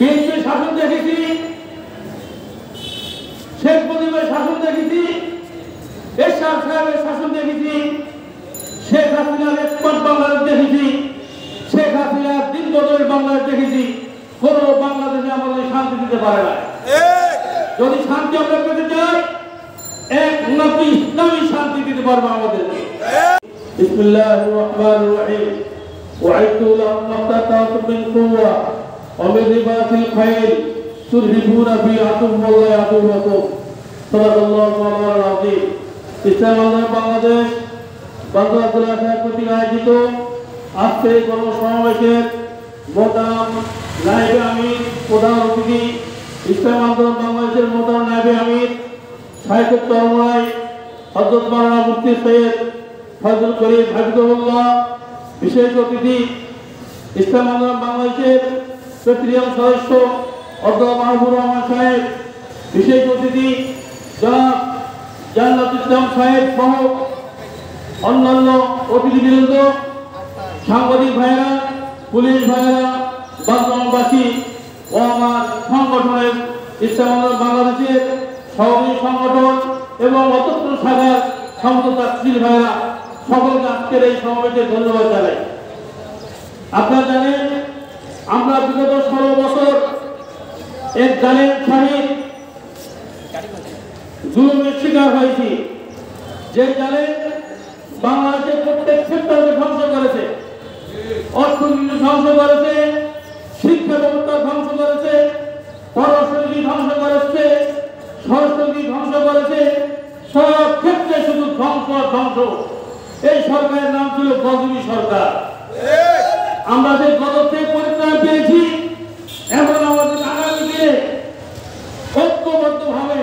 বিএনপির শাসন দেখেছি, শেখ মুজিবের শাসন দেখেছি, এরশাদ সাহেবের শাসন দেখেছি, শেখ হাসিনার এক্সপার্ট বাংলাদেশ দেখেছি, শেখ হাসিনার দিন বদলের বাংলাদেশ দেখেছি। কোন বাংলাদেশে আমাদের শান্তি দিতে পারে না। যদি শান্তি আমরা পেতে চাই, এক উন্নতি ইসলামী শান্তি দিতে পারবো আমাদের। বিসমিল্লাহির রহমানির রহিম। ওয়াইতু লাহুম মাস্তাতা'তুম মিন কুওয়া ওয়া মিন রিবাতিল খাইল তুরহিবুনা বি আদুওয়াল্লাহি আদুওয়াকুম। সাল্লাল্লাহু আলাইহি আযীম। ইসলাম বাংলাদেশ বাংলাদেশ শাখা কর্তৃক আয়োজিত আজকের গণসমাবেশের মোহতারাম নায়েবে আমির, প্রধান অতিথি ইসলাম আন্দোলন বাংলাদেশের মোহতারাম নায়েবে আমির শাইখুল চরমনাই হযরত মাওলানা মুফতি সৈয়দ ফজলুল করিম হাফিজাহুল্লাহ, বিশেষ অতিথি ইসলাম আন্দোলন বাংলাদেশের প্রেসিডিয়াম সদস্য অধ্যাপক মাহবুবুর রহমান সাহেব, বিশেষ অতিথি জনাব জান্নাত ইসলাম সাহেব সহ অন্যান্য অতিথিবৃন্দ, সাংবাদিক ভাইয়েরা, পুলিশ ভাইয়েরা, বাংলাবাসী ও আমার সংগঠনের ইসলাম আন্দোলন বাংলাদেশের সহযোগী সংগঠন এবং অতন্ত্র শাখার সমস্ত ছাত্রী ভাইয়েরা, সকলকে আজকের এই সমাবেশে ধন্যবাদ জানাই। আপনারা জানেন আমরা বিগত 16 বছর এক জালেম শাহীর জুলুমের শিকার হয়েছি। যে জালেম বাংলাদেশের প্রত্যেক সেক্টরকে ধ্বংস করেছে, অর্থনীতি ধ্বংস করেছে, শিক্ষা ব্যবস্থা ধ্বংস করেছে, পররাষ্ট্রনীতি ধ্বংস করেছে, স্বরাষ্ট্রনীতি ধ্বংস করেছে, সব ক্ষেত্রে শুধু ধ্বংস ধ্বংস। এই সরকারের নাম ছিল গজনী সরকার। আমরা যে গজব থেকে পরিত্রাণ পেয়েছি, এখন আমাদের আগামী দিনে ঐক্যবদ্ধভাবে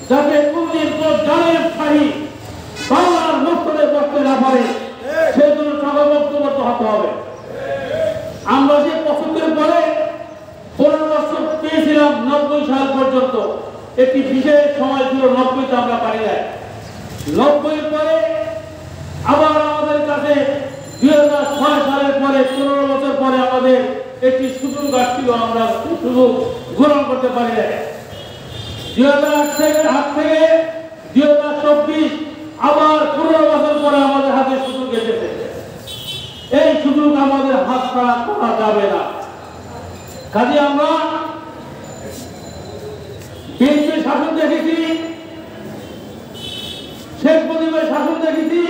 যাতে কোনদিন কোন জালেম শাহী বাংলার মস্তরে বসতে না পারে, সেই জন্য সবাই ঐক্যবদ্ধ হতে হবে। আমরা যে 75 পরে 15 বছর পেয়েছিলাম 90 সাল পর্যন্ত, একটি বিশেষ সময় ছিল 90তে আমরা পারি নাই। 90 পরে আবার আমাদের কাছে 2006 সালের পরে 15 বছর পরে আমাদের একটি সুযোগ আসছিল, আমরা সুযোগ গ্রহণ করতে পারি নাই। 2008 থেকে 2024 আবার 15 বছর পরে আমাদের হাতে সুযোগ এসেছে। এই সুযোগ আমাদের হাতছাড়া করা যাবে না। কাজে আমরা বিএনপির শাসন দেখেছি, শেখ মুজিবের শাসন দেখেছি,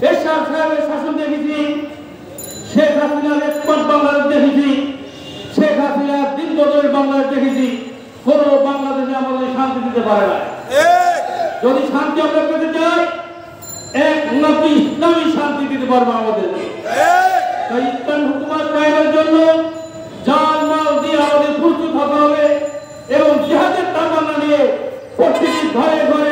এরশাদ সাহেবের শাসন দেখেছি, শেখ হাসিনার এক্সপার্ট বাংলাদেশ দেখেছি, শেখ হাসিনার দিন বদলের বাংলাদেশ দেখেছি। কোন বাংলাদেশে আমাদের শান্তি দিতে পারে না। যদি শান্তি আমরা পেতে চাই, এক উন্নতি ইসলামী শান্তি দিতে পারবো আমাদের। তাই ইসলাম হুকুমত কায়েমের জন্য জান মাল দিয়ে আমাদের প্রস্তুত হতে হবে এবং জিহাদের তামান্না নিয়ে প্রত্যেকটি ঘরে ঘরে